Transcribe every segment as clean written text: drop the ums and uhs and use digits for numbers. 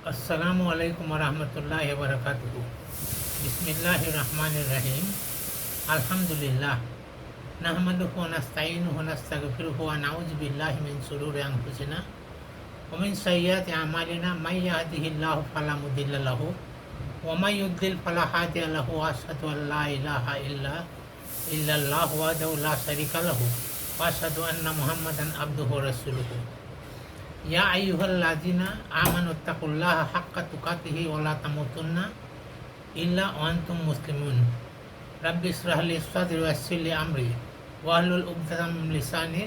अस्सलामु अलैकुम वरहमतुल्लाहि वबरकातुहू। बिस्मिल्लाहिर रहमानिर रहीम। अल्हम्दुलिल्लाह नहमदुहु व नस्तईनुहु व नस्तगफिरुहु व नऊज़ु बिल्लाहि मिन शुरूरि अनफुसिना व मिन सय्यिआति अमालिना मय यहदिहिल्लाहु फला मुदिल्ल लहु व मय युद्लिल फला हादिय लहु व अशहदु अन ला इलाहा इल्लल्लाहु वहदहु ला शरीका लहु व अशहदु अन्ना मुहम्मदन अब्दुहु व रसूलुहु। या अय्युहल्लज़ीना आमनुत्तकुल्लाहा हक्का तुकातिही व ला तमूतुन्ना इल्ला व अंतुम मुस्लिमून। रब्बि इश्रह ली सदरी व यस्सिर ली अमरी वहलुल उक़दतम मिन लिसानी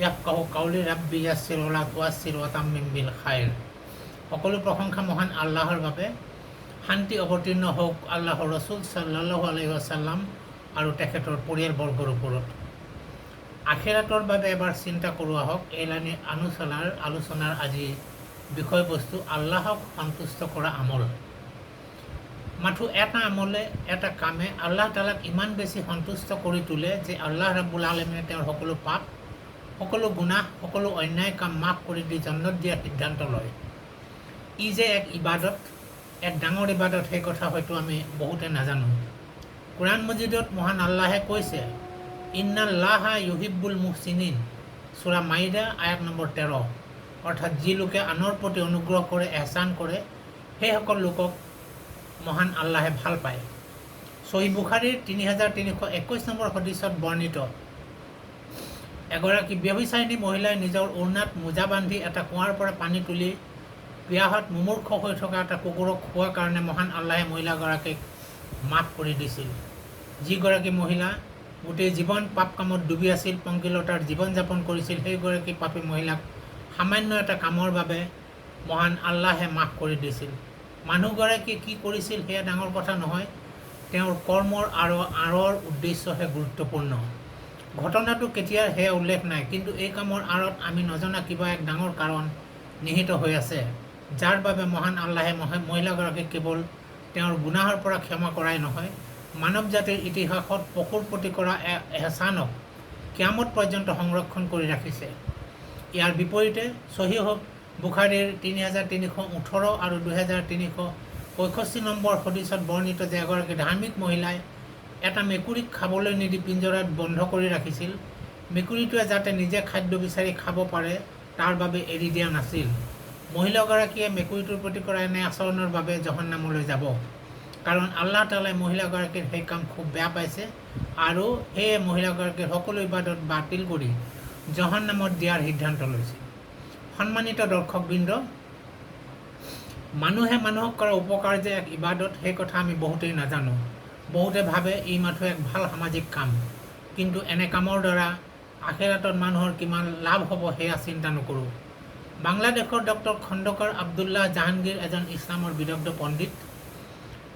याफ़क़हू क़ौली। रब्बि यस्सिर व ला तुअस्सिर व तम्मिम बिल खैर। সকলো প্ৰশংসা মহান আল্লাহৰ বাবে। শান্তি অৱতীৰ্ণ হওক আল্লাহৰ ৰসুল সাল্লাল্লাহু আলাইহি ওয়াসাল্লাম আৰু তেখেতৰ পৰিয়ালবৰ্গৰ ওপৰত। আখিৰাতৰ বাবে এবাৰ চিন্তা কৰোৱা হওক। এলানি আলোচনাৰ আজি বিষয়বস্তু আল্লাহক সন্তুষ্ট কৰা আমল। মাথো এটা আমলে এটা কামে আল্লাহ তালাক ইমান বেছি সন্তুষ্ট কৰি তোলে যে আল্লাহ ৰাব্বুল আলামিনে তেওঁৰ সকলো পাপ, সকলো গুনাহ, সকলো অন্যায় কাম মাফ কৰি দি জান্নাত দিয়াৰ সিদ্ধান্ত লয়। ই যে এক ইবাদত, এক ডাঙৰ ইবাদত, সেই কথা হয়তো আমি বহুতে নাজানো। কোৰআন মজিদত মহান আল্লাহে কৈছে, ইন্নাল্লাহা ইউহিব্বুল মুহচিনিন, সূৰা মাইদা আয়াত নম্বৰ 13। অৰ্থাৎ যি লোকে আনৰ প্ৰতি অনুগ্ৰহ কৰে, এহছান কৰে, সেইসকল লোকক মহান আল্লাহে ভাল পায়। সহিহ বুখাৰীৰ 3321 নম্বৰ হদিছত বৰ্ণিত, এগৰাকী ব্যভিচাৰিণী মহিলাই নিজৰ ওড়নাত মোজা বান্ধি এটা কুঁৱাৰ পৰা পানী তুলি পিয়াহত মুমূৰ্ষ হৈ থকা এটা কুকুৰক খোৱাৰ কাৰণে মহান আল্লাহে মহিলাগৰাকীক মাফ কৰি দিছিল। যিগৰাকী মহিলা গোটেই জীৱন পাপ কামত ডুবি আছিল, পংকিলতাৰ জীৱন যাপন কৰিছিল, সেইগৰাকী পাপী মহিলাক সামান্য এটা কামৰ বাবে মহান আল্লাহে মাফ কৰি দিছিল। মানুহগৰাকীয়ে কি কৰিছিল সেয়া ডাঙৰ কথা নহয়, তেওঁৰ কৰ্মৰ আঁৰৰ উদ্দেশ্যহে গুৰুত্বপূৰ্ণ। ঘটনাটো কেতিয়াৰ সেয়া উল্লেখ নাই, কিন্তু এই কামৰ আঁৰত আমি নজনা কিবা এক ডাঙৰ কাৰণ নিহিত হৈ আছে, যাৰ বাবে মহান আল্লাহে মহিলাগৰাকীক কেৱল তেওঁৰ গুনাহৰ পৰা ক্ষমা কৰাই নহয়, মানৱ জাতিৰ ইতিহাসত পশুৰ প্ৰতি কৰা এহছানক কিয়ামত পৰ্যন্ত সংৰক্ষণ কৰি ৰাখিছে। ইয়াৰ বিপৰীতে সহিহ বুখাৰীৰ 3318 আৰু 2365 নম্বৰ হদিছত বৰ্ণিত যে এগৰাকী ধাৰ্মিক মহিলাই এটা মেকুৰীক খাবলৈ নিদি পিঞ্জৰাত বন্ধ কৰি ৰাখিছিল। মেকুৰীটোৱে যাতে নিজে খাদ্য বিচাৰি খাব পাৰে তাৰ বাবে এৰি দিয়া নাছিল। মহিলাগৰাকীয়ে মেকুৰীটোৰ প্ৰতি কৰা এনে আচৰণৰ বাবে জহন্নামলৈ যাব, কাৰণ আল্লাহ তাআলাই মহিলাগৰাকীৰ সেই কাম খুব বেয়া পাইছে আৰু সেয়ে মহিলাগৰাকীৰ সকলো ইবাদত বাতিল কৰি জহন্নামত দিয়াৰ সিদ্ধান্ত লৈছে। সন্মানিত দৰ্শকবৃন্দ, মানুহে মানুহক কৰা উপকাৰ যে এক ইবাদত, সেই কথা আমি বহুতেই নাজানো। বহুতে ভাবে ই মাথো এক ভাল সামাজিক কাম, কিন্তু এনে কামৰ দ্বাৰা আখিৰাতত মানুহৰ কিমান লাভ হ'ব সেয়া চিন্তা নকৰোঁ। বাংলাদেশৰ ডক্টৰ খণ্ডকাৰ আব্দুল্লাহ জাহাংগীৰ এজন ইছলামৰ বিদগ্ধ পণ্ডিত।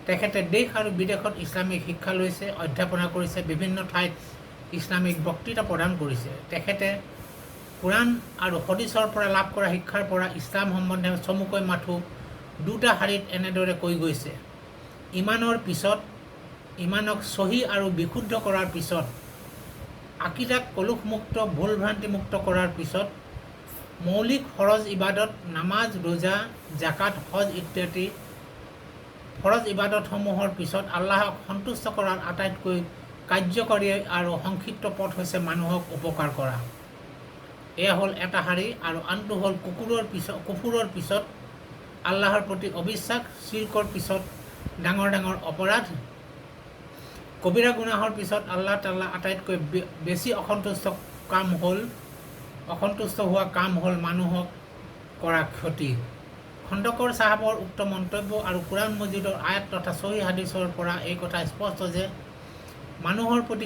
তেখেতে দেশ আৰু বিদেশত ইছলামিক শিক্ষা লৈছে, অধ্যাপনা কৰিছে, বিভিন্ন ঠাইত ইছলামিক বক্তৃতা প্ৰদান কৰিছে। তেখেতে কোৰআন আৰু হদিছৰ পৰা লাভ কৰা শিক্ষাৰ পৰা ইছলাম সম্বন্ধে চমুকৈ মাথো দুটা শাৰীত এনেদৰে কৈ গৈছে, ইমানক চহী আৰু বিশুদ্ধ কৰাৰ পিছত, আকিদাক কলুষমুক্ত, ভুল ভ্ৰান্তিমুক্ত কৰাৰ পিছত, মৌলিক ফৰজ ইবাদত নামাজ, ৰোজা, জাকাত, হজ ইত্যাদি ফৰজ ইবাদতসমূহৰ পিছত আল্লাহক সন্তুষ্ট কৰাৰ আটাইতকৈ কাৰ্যকৰী আৰু সংক্ষিপ্ত পথ হৈছে মানুহক উপকাৰ কৰা। এয়া হ'ল এটা শাৰী, আৰু আনটো হ'ল কুফুৰৰ পিছত আল্লাহৰ প্ৰতি অবিশ্বাস, চিৰকৰ পিছত ডাঙৰ ডাঙৰ অপৰাধ, কবিৰা গুনাহৰ পিছত আল্লাহ তাআলা আটাইতকৈ বেছি অসন্তুষ্ট হোৱা কাম হ'ল মানুহক কৰা ক্ষতি। খণ্ডকৰ চাহাবৰ উক্ত মন্তব্য আৰু কোৰআন মজিদৰ আয়াত তথা সহিহ হাদিছৰ পৰা এই কথা স্পষ্ট যে মানুহৰ প্ৰতি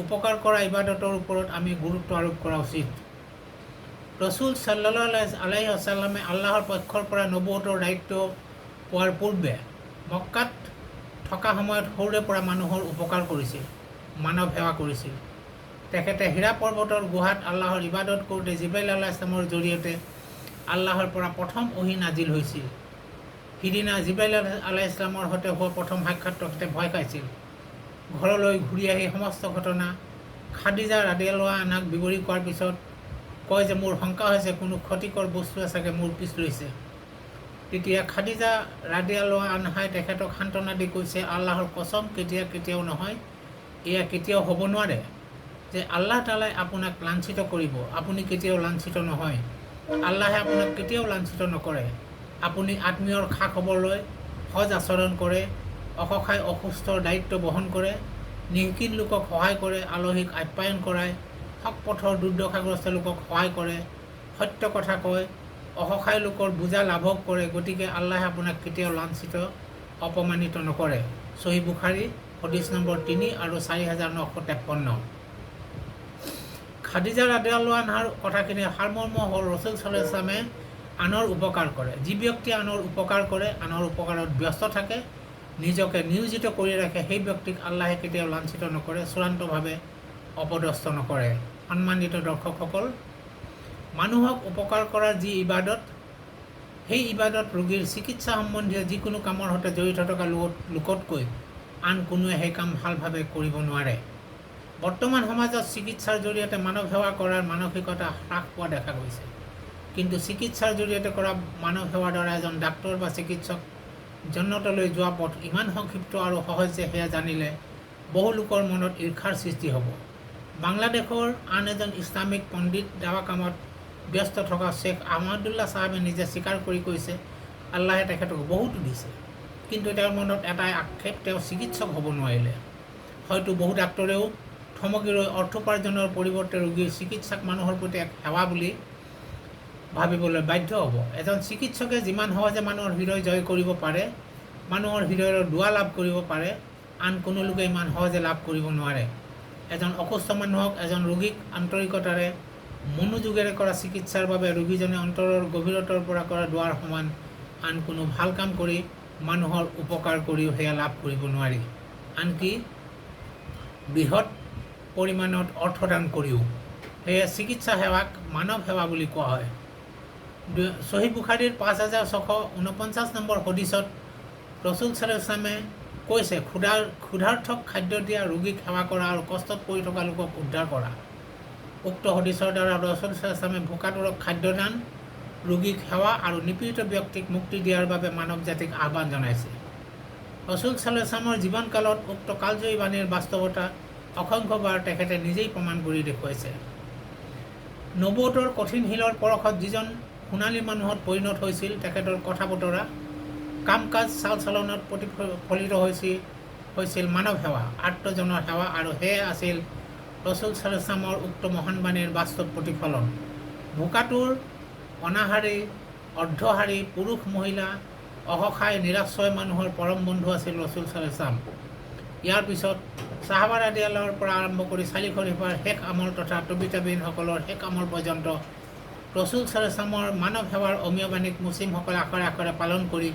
উপকাৰ কৰা ইবাদতৰ ওপৰত আমি গুৰুত্ব আৰোপ কৰা উচিত। ৰসুল সাল্লাল্লাহু আলাইহি ওয়াসাল্লামে আল্লাহৰ পক্ষৰ পৰা নবুৱতৰ দায়িত্ব পোৱাৰ পূৰ্বে মক্কাত থকা সময়ত সৰুৰে পৰা মানুহৰ উপকাৰ কৰিছিল, মানৱ সেৱা কৰিছিল। তেখেতে হীৰা পৰ্বতৰ গুহাত আল্লাহৰ ইবাদত কৰোঁতে জিব্ৰাইল আলাইহিছ ছালামৰ জৰিয়তে আল্লাহৰ পৰা প্ৰথম ওহী নাজিল হৈছিল। সিদিনা জিব্ৰাইল আলাইহিছ ছালামৰ সৈতে হোৱা প্ৰথম সাক্ষাৎ তেখেতে ভয় খাইছিল। ঘৰলৈ ঘূৰি আহি সমস্ত ঘটনা খাদিজা ৰাদিয়াল্লাহু আনহাক বিৱৰি কোৱাৰ পিছত কয় যে মোৰ শংকা হৈছে কোনো ক্ষতিকৰ বস্তুৱে চাগে মোৰ পিছ লৈছে। তেতিয়া খাদিজা ৰাদিয়াল্লাহু আনহাই তেখেতক সান্তনা দি কৈছে, আল্লাহৰ কসম কেতিয়াও নহয়, এয়া কেতিয়াও হ'ব নোৱাৰে যে আল্লাহ তাআলাই আপোনাক লাঞ্ছিত কৰিব। আপুনি কেতিয়াও লাঞ্ছিত নহয়, আল্লাহে আপোনাক কেতিয়াও লাঞ্ছিত নকৰে। আপুনি আত্মীয়ৰ খা খবৰ লয়, সজ আচৰণ কৰে, অসহায় অসুস্থৰ দায়িত্ব বহন কৰে, নিঃকিন লোকক সহায় কৰে, আলহীক আপ্যায়ন কৰায়, হক পথৰ দুৰ্দশাগ্ৰস্ত লোকক সহায় কৰে, সত্য কথা কয়, অসহায় লোকৰ বোজা লাঘৱ কৰে। গতিকে আল্লাহে আপোনাক কেতিয়াও লাঞ্ছিত অপমানিত নকৰে। সহিহ বুখাৰী হাদিছ নম্বৰ 3 আৰু 4953। খাদিজা ৰাদিয়াল্লাহু আনহাৰ কথাখিনি সাৰমৰ্ম হ'ল ৰাসূল সাল্লাল্লাহু আলাইহি ওয়াসাল্লামে আনৰ উপকাৰ কৰে। যি ব্যক্তিয়ে আনৰ উপকাৰ কৰে, আনৰ উপকাৰত ব্যস্ত থাকে, নিজকে নিয়োজিত কৰি ৰাখে, সেই ব্যক্তিক আল্লাহে কেতিয়াও লাঞ্ছিত নকৰে, চূড়ান্তভাৱে অপদস্থ নকৰে। সন্মানিত দৰ্শকসকল, মানুহক উপকাৰ কৰাৰ যি ইবাদত, সেই ইবাদত ৰোগীৰ চিকিৎসা সম্বন্ধীয় যিকোনো কামৰ সৈতে জড়িত থকা লোকতকৈ আন কোনোৱে সেই কাম ভালভাৱে কৰিব নোৱাৰে। বৰ্তমান সমাজত চিকিৎসাৰ জৰিয়তে মানৱ সেৱা কৰাৰ মানসিকতা হ্ৰাস পোৱা দেখা গৈছে। কিন্তু চিকিৎসাৰ জৰিয়তে কৰা মানৱ সেৱাৰ দ্বাৰা এজন ডাক্তৰ বা চিকিৎসক জন্নতলৈ যোৱা পথ ইমান সংক্ষিপ্ত আৰু সহজ যে সেয়া জানিলে বহু লোকৰ মনত ঈৰ্ষাৰ সৃষ্টি হ'ব। বাংলাদেশৰ আন এজন ইছলামিক পণ্ডিত দাৱা কামত ব্যস্ত থকা শ্বেখ আহমদুল্লাহ চাহাবে নিজে স্বীকাৰ কৰি কৈছে, আল্লাহে তেখেতক বহুতো দিছে, কিন্তু তেওঁৰ মনত এটাই আক্ষেপ, তেওঁ চিকিৎসক হ'ব নোৱাৰিলে। হয়তো বহু ডাক্তৰেও থমকি ৰৈ অৰ্থোপাৰ্জনৰ পৰিৱৰ্তে ৰোগীৰ চিকিৎসাক মানুহৰ প্ৰতি এক সেৱা বুলি ভাবিবলৈ বাধ্য হ'ব। এজন চিকিৎসকে যিমান সহজে মানুহৰ হৃদয় জয় কৰিব পাৰে, মানুহৰ হৃদয়ৰ দুৱা লাভ কৰিব পাৰে, আন কোনো লোকে ইমান সহজে লাভ কৰিব নোৱাৰে। এজন অসুস্থ মানুহক, এজন ৰোগীক আন্তৰিকতাৰে মনোযোগেৰে কৰা চিকিৎসাৰ বাবে ৰোগীজনে অন্তৰৰ গভীৰতাৰ পৰা কৰা দুৱাৰ সমান আন কোনো ভাল কাম কৰি মানুহৰ উপকাৰ কৰিও সেয়া লাভ কৰিব নোৱাৰি, আনকি বৃহৎ পৰিমাণত অৰ্থদান কৰিও। সেয়ে চিকিৎসা সেৱাক মানৱ সেৱা বুলি কোৱা হয়। সহিহ বুখাৰীৰ 5649 নম্বৰ হদিছত ৰাসূল সাল্লাল্লাহু আলাইহি ওয়াসাল্লামে কৈছে, ক্ষুধাৰ্থক খাদ্য দিয়া, ৰোগীক সেৱা কৰা আৰু কষ্টত পৰি থকা লোকক উদ্ধাৰ কৰা। উক্ত হদিছৰ দ্বাৰা ৰাসূল সাল্লাল্লাহু আলাইহি ওয়াসাল্লামে ভোকাতুৰক খাদ্যদান, ৰোগীক সেৱা আৰু নিপীড়িত ব্যক্তিক মুক্তি দিয়াৰ বাবে মানৱ জাতিক আহ্বান জনাইছে। ৰাসূল সাল্লাল্লাহু আলাইহি ওয়াসাল্লামৰ জীৱনকালত উক্ত কালজয়ী বাণীৰ বাস্তৱতা অসংখ্যবাৰ তেখেতে নিজেই প্ৰমাণ কৰি দেখুৱাইছে। নবুৱতৰ কঠিন শিলৰ পৰশত যিজন সোণালী মানুহত পৰিণত হৈছিল, তেখেতৰ কথা বতৰা, কাম কাজ, চাল চলনত প্ৰতিফলিত হৈছিল মানৱ সেৱা, আৰ্তজনৰ সেৱা, আৰু সেয়ে আছিল ৰাসূল সাল্লাল্লাহু আলাইহি ওয়াসাল্লামৰ উক্ত মহান বাণীৰ বাস্তৱ প্ৰতিফলন। ভোকাতুৰ, অনাহাৰী, অৰ্ধহাৰী, পুৰুষ মহিলা, অসহায় নিৰাশ্ৰয় মানুহৰ পৰম বন্ধু আছিল ৰাসূল সাল্লাল্লাহু আলাইহি ওয়াসাল্লাম। ইয়াৰ পিছত সাহাবা ৰাদিয়াল্লাহুৰ পৰা আৰম্ভ কৰি চালি খলিফাৰ শেষ আমল তথা তবিতাবিনসকলৰ শেষ আমল পৰ্যন্ত ৰাসূল সাল্লাল্লাহু আলাইহি ওয়াসাল্লামৰ মানৱ সেৱাৰ অমীয় বাণীক মুছলিমসকলে আখৰে আখৰে পালন কৰি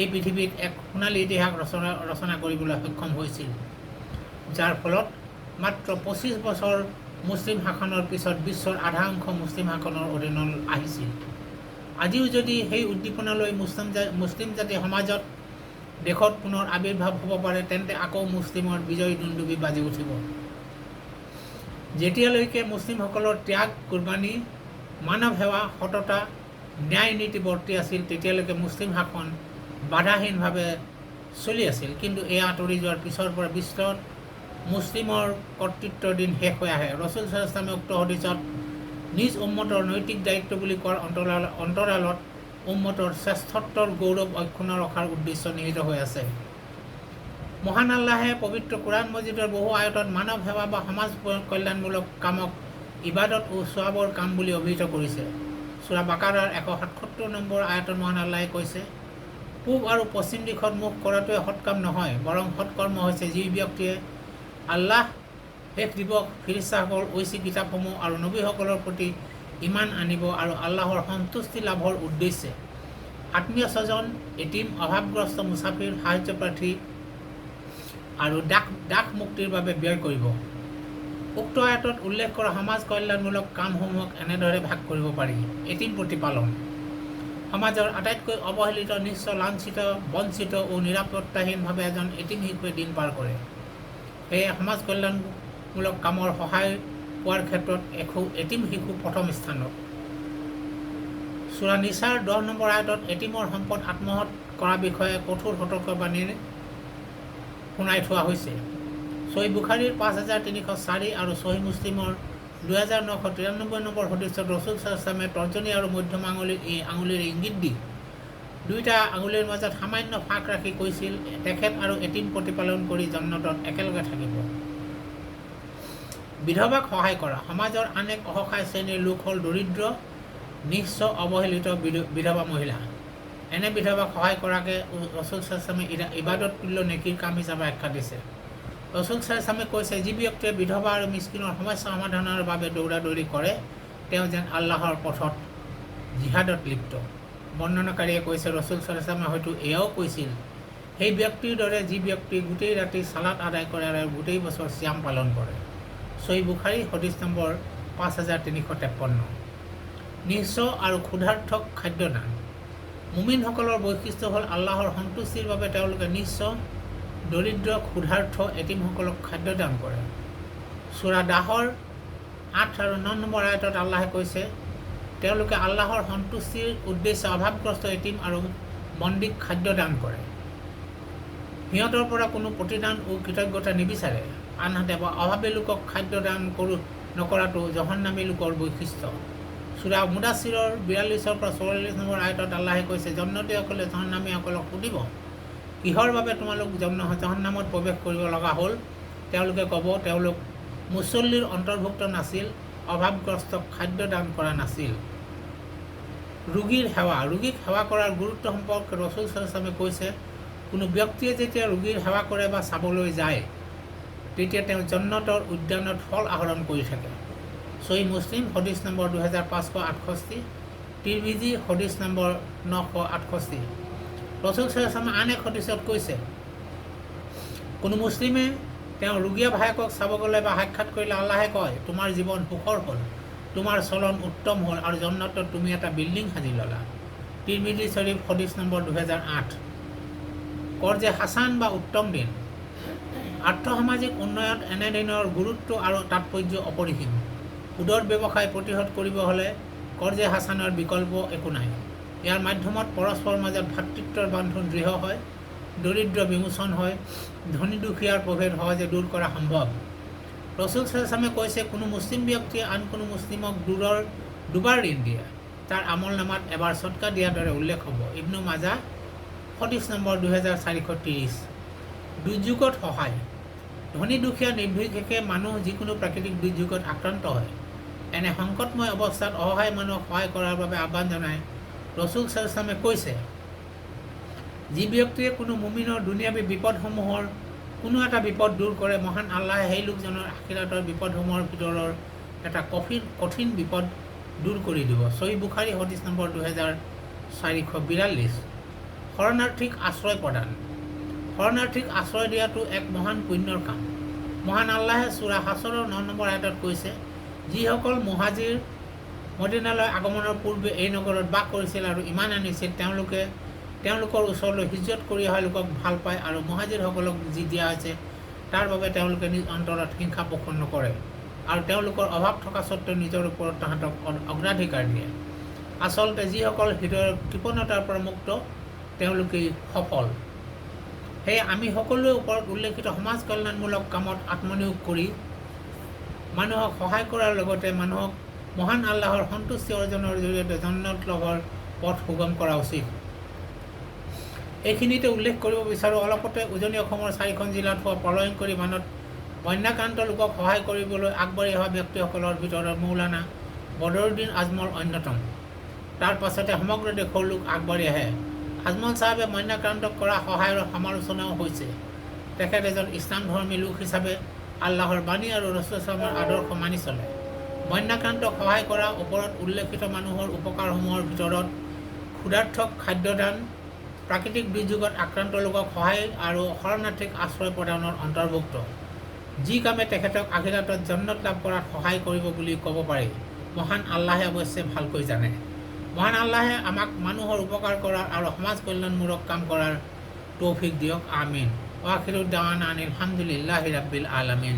এই পৃথিৱীত এক সোণালী ইতিহাস ৰচনা কৰিবলৈ সক্ষম হৈছিল, যাৰ ফলত মাত্ৰ 25 বছৰ মুছলিম শাসনৰ পিছত বিশ্বৰ আধা অংশ মুছলিম শাসনৰ অধীনলৈ আহিছিল। আজিও যদি সেই উদ্দীপনালৈ মুছলিম জাতি সমাজত, দেশত পুনৰ আৱিৰ্ভাৱ হ'ব পাৰে, তেন্তে আকৌ মুছলিমৰ বিজয়ী দুন্দুবি বাজি উঠিব। যেতিয়ালৈকে মুছলিমসকলৰ ত্যাগ, কুৰবানী, মানৱ সেৱা, সততা, ন্যায় নীতি বৰ্তি আছিল, তেতিয়ালৈকে মুছলিম শাসন বাধাহীনভাৱে চলি আছিল। কিন্তু এয়া আঁতৰি যোৱাৰ পিছৰ পৰা বিশ্বত মুছলিমৰ কৰ্তৃত্বৰ দিন শেষ হৈ আহে। ৰাসূল সাল্লাল্লাহু আলাইহি ওয়াসাল্লামে উক্ত হদিছত নিজ উম্মতৰ নৈতিক দায়িত্ব বুলি কোৱাৰ অন্তৰালত উম্মতৰ শ্ৰেষ্ঠত্বৰ গৌৰৱ অক্ষুণ্ণ ৰখাৰ উদ্দেশ্য নিহিত হৈ আছে। মহান আল্লাহে পবিত্ৰ কোৰআন মজিদৰ বহু আয়তত মানৱ সেৱা বা সমাজ কল্যাণমূলক কামক ইবাদত ও সোৱাবৰ কাম বুলি অভিহিত কৰিছে। সূৰা বাকাৰাৰ 177 নম্বৰ আয়াতত মহান আল্লাহে কৈছে, পূব আৰু পশ্চিম দিশত মুখ কৰাটোৱে সৎকাম নহয়, বৰং সৎকৰ্ম হৈছে যি ব্যক্তিয়ে আল্লাহ, শেষ দিৱস, ফিৰিষ্তাসকল, ঐশী কিতাপসমূহ আৰু নবীসকলৰ প্ৰতি ইমান আনিব আৰু আল্লাহৰ সন্তুষ্টি লাভৰ উদ্দেশ্যে আত্মীয় স্বজন, এটিম, অভাৱগ্ৰস্ত মুছাফিৰ, সাহায্যপ্ৰাৰ্থী আৰু দাস মুক্তিৰ বাবে ব্যয় কৰিব। উক্ত আয়াতত উল্লেখ কৰা সমাজ কল্যাণমূলক কামসমূহক এনেদৰে ভাগ কৰিব পাৰি। এটিম প্ৰতিপালন, সমাজৰ আটাইতকৈ অৱহেলিত, নিঃস্ব, লাঞ্ছিত, বঞ্চিত ও নিৰাপত্তাহীনভাৱে এজন এটিম শিশুৱে দিন পাৰ কৰে। সেয়ে সমাজ কল্যাণমূলক কামৰ সহায় পোৱাৰ ক্ষেত্ৰত এটিম শিশু প্ৰথম স্থানত। সূৰা নিছাৰ 10 নম্বৰ আয়াতত এটিমৰ সম্পদ আত্মসাৎ কৰাৰ বিষয়ে কঠোৰ সতৰ্কবাণীৰে শুনাই থোৱা হৈছে। সহিহ বুখাৰীৰ 5304 আৰু সহিহ মুছলিমৰ 2993 নম্বৰ হদিছত ৰসুল সাল্লাল্লাহু তৰ্জনী আৰু মধ্যম আঙুলিৰ ইংগিত দি দুয়োটা আঙুলিৰ মাজত সামান্য ফাঁক ৰাখি কৈছিল, তেখেত আৰু এটিম প্ৰতিপালন কৰি জান্নাতত একেলগে থাকিব। বিধৱাক সহায় কৰা। সমাজৰ আন এক অসহায় শ্ৰেণীৰ লোক হ'ল দৰিদ্ৰ, নিঃস্ব, অৱহেলিত বিধৱা মহিলা। এনে বিধৱাক সহায় কৰাকে ৰসুল সাল্লাল্লাহু ইবাদত তুল্য নেকিৰ কাম হিচাপে আখ্যা দিছে। ৰসুল সাল্লাল্লাহু কৈছে, যি ব্যক্তিয়ে বিধৱা আৰু মিস্কিনৰ সমস্যা সমাধানৰ বাবে দৌৰাদৌৰি কৰে, তেওঁ যেন আল্লাহৰ পথত জিহাদত লিপ্ত। বৰ্ণনাকাৰীয়ে কৈছে, ৰসুল সাল্লাল্লাহু হয়তো এয়াও কৈছিল, সেই ব্যক্তিৰ দৰে যি ব্যক্তি গোটেই ৰাতি সালাত আদায় কৰে আৰু গোটেই বছৰ চিয়াম পালন কৰে। সহিহ বুখাৰী হদিছ নম্বৰ 5353। নিঃস্ব আৰু ক্ষুধাৰ্থক খাদ্যদান। মুমিনসকলৰ বৈশিষ্ট্য হ'ল আল্লাহৰ সন্তুষ্টিৰ বাবে তেওঁলোকে নিঃস্ব, দৰিদ্ৰ, ক্ষুধাৰ্থ এটিমসকলক খাদ্যদান কৰে। সূৰা দাহৰ 8 আৰু 9 নম্বৰ আয়াতত আল্লাহে কৈছে, তেওঁলোকে আল্লাহৰ সন্তুষ্টিৰ উদ্দেশ্যে অভাৱগ্ৰস্ত এটিম আৰু বন্দীক খাদ্যদান কৰে। সিহঁতৰ পৰা কোনো প্ৰতিদান ও কৃতজ্ঞতা নিবিচাৰে। আনহাতে অভাৱী লোকক খাদ্যদান নকৰাটো জহন্নামী লোকৰ বৈশিষ্ট্য। সূৰা মুদাছিৰৰ 42 পৰা 44 নম্বৰ আয়াতত আল্লাহে কৈছে, জন্নতীসকলে জহন্নামীসকলক সুধিব, কিহৰ বাবে তোমালোক জহন্নামত প্ৰৱেশ কৰিব লগা হ'ল? তেওঁলোকে ক'ব, তেওঁলোক মুছল্লীৰ অন্তৰ্ভুক্ত নাছিল, অভাৱগ্ৰস্তক খাদ্য দান কৰা নাছিল। ৰোগীৰ সেৱা। ৰোগীক সেৱা কৰাৰ গুৰুত্ব সম্পৰ্কে ৰসুল সাল্লাল্লাহু কৈছে, কোনো ব্যক্তিয়ে যেতিয়া ৰোগীৰ সেৱা কৰে বা চাবলৈ যায়, তেতিয়া তেওঁ জন্নতৰ উদ্যানত ফল আহৰণ কৰি থাকে। সহিহ মুছলিম হদিছ নম্বৰ 2568, তিৰমিজি হদিছ নম্বৰ 968। ৰসুল সাল্লাল্লাহু আন এক হদিছত কৈছে, কোনো মুছলিমে তেওঁ ৰোগীয়া ভায়েকক চাব গ'লে বা সাক্ষাৎ কৰিলে আল্লাহে কয়, তোমাৰ জীৱন সুখৰ হ'ল, তোমাৰ চলন উত্তম হ'ল আৰু জন্নতত তুমি এটা বিল্ডিং সাজি ল'লা। তিৰমিজি শৰীফ হদিছ নম্বৰ 2008। কৰ্জে হাছান বা উত্তম দিন। আৰ্থসামাজিক উন্নয়নত এনে দিনৰ গুৰুত্ব আৰু তাৎপৰ্য অপৰিসীম। সুদৰ ব্যৱসায় প্ৰতিহত কৰিব হ'লে কৰ্জে হাছানৰ বিকল্প একো নাই। ইয়াৰ মাধ্যমত পৰস্পৰৰ মাজত ভাতৃত্বৰ বান্ধোন দৃঢ় হয়, দৰিদ্ৰ বিমোচন হয়, ধনী দুখীয়াৰ প্ৰভেদ সহজে দূৰ কৰা সম্ভৱ। ৰসুল সাল্লাল্লাহু কৈছে, কোনো মুছলিম ব্যক্তিয়ে আন কোনো মুছলিমক দুবাৰ ঋণ দিয়ে, তাৰ আমল নামাত এবাৰ সদকা দিয়াৰ দৰে উল্লেখ হ'ব। ইবনু মাজাহ হদিছ নম্বৰ 2430। দুৰ্যোগত সহায়। ধনী দুখীয়া নিৰ্বিশেষে মানুহ যিকোনো প্ৰাকৃতিক দুৰ্যোগত আক্ৰান্ত হয়। এনে সংকটময় অৱস্থাত অসহায় মানুহক সহায় কৰাৰ বাবে আহ্বান জনাই ৰসুল সাল্লাল্লাহু কৈছে, যি ব্যক্তিয়ে কোনো মুমিনৰ দুনিয়াবী বিপদসমূহৰ কোনো এটা বিপদ দূৰ কৰে, মহান আল্লাহে সেই লোকজনৰ আখিৰাতৰ বিপদসমূহৰ ভিতৰৰ এটা কঠিন বিপদ দূৰ কৰি দিব। সহিহ বুখাৰী হদিছ নম্বৰ 2442। শৰণাৰ্থীক আশ্ৰয় প্ৰদান। শৰণাৰ্থীক আশ্ৰয় দিয়াটো এক মহান পুণ্যৰ কাম। মহান আল্লাহে সূৰা হাছৰৰ 9 নম্বৰ আয়াতত কৈছে, যিসকল মুহাজিৰ মদিনালৈ আগমনৰ পূৰ্বে এই নগৰত বাস কৰিছিল আৰু ইমান আনিছিল, তেওঁলোকৰ ওচৰলৈ হিজৰত কৰি অহা লোকক ভাল পায় আৰু মুহাজিৰসকলক যি দিয়া হৈছে তাৰ বাবে তেওঁলোকে নিজ অন্তৰত হিংসা পোষণ নকৰে আৰু তেওঁলোকৰ অভাৱ থকা স্বত্বেও নিজৰ ওপৰত তাহাঁতক অগ্ৰাধিকাৰ দিয়ে। আচলতে যিসকল হৃদয়ৰ কৃপণতাৰ পৰা মুক্ত, তেওঁলোকেই সফল। সেয়ে আমি সকলোৰে ওপৰত উল্লেখিত সমাজ কল্যাণমূলক কামত আত্মনিয়োগ কৰি মানুহক সহায় কৰাৰ লগতে মানুহক মহান আল্লাহৰ সন্তুষ্টি অৰ্জনৰ জৰিয়তে জন্নত লাভৰ পথ সুগম কৰা উচিত। এইখিনিতে উল্লেখ কৰিব বিচাৰোঁ, অলপতে উজনি অসমৰ 4খন জিলাত হোৱা প্ৰলয়ংকৰী বানত বন্যাক্ৰান্ত লোকক সহায় কৰিবলৈ আগবাঢ়ি অহা ব্যক্তিসকলৰ ভিতৰত মৌলানা বদৰুদ্দিন আজমল অন্যতম। তাৰ পাছতে সমগ্ৰ দেশৰ লোক আগবাঢ়ি আহে। আজমল চাহাবে বন্যাক্ৰান্তক কৰা সহায়ৰ সমালোচনাও হৈছে। তেখেত এজন ইছলাম ধৰ্মী লোক হিচাপে আল্লাহৰ বাণী আৰু ৰসুল সাল্লাল্লাহু আদৰ্শ মানি চলে। বন্যাক্ৰান্তক সহায় কৰা ওপৰত উল্লেখিত মানুহৰ উপকাৰসমূহৰ ভিতৰত ক্ষুধাৰ্থক খাদ্যদান, প্ৰাকৃতিক দুৰ্যোগত আক্ৰান্ত লোকক সহায় আৰু শৰণাৰ্থীক আশ্ৰয় প্ৰদানৰ অন্তৰ্ভুক্ত। যি কামে তেখেতক আখিৰাতত জন্নত লাভ কৰাত সহায় কৰিব বুলি ক'ব পাৰি, মহান আল্লাহে অৱশ্যে ভালকৈ জানে। মহান আল্লাহে আমাক মানুহৰ উপকাৰ কৰাৰ আৰু সমাজ কল্যাণমূলক কাম কৰাৰ তৌফিক দিয়ক। আমিন। আখিৰু দাৱানা আনিল হামদুলিল্লাহি ৰাব্বিল আলামিন।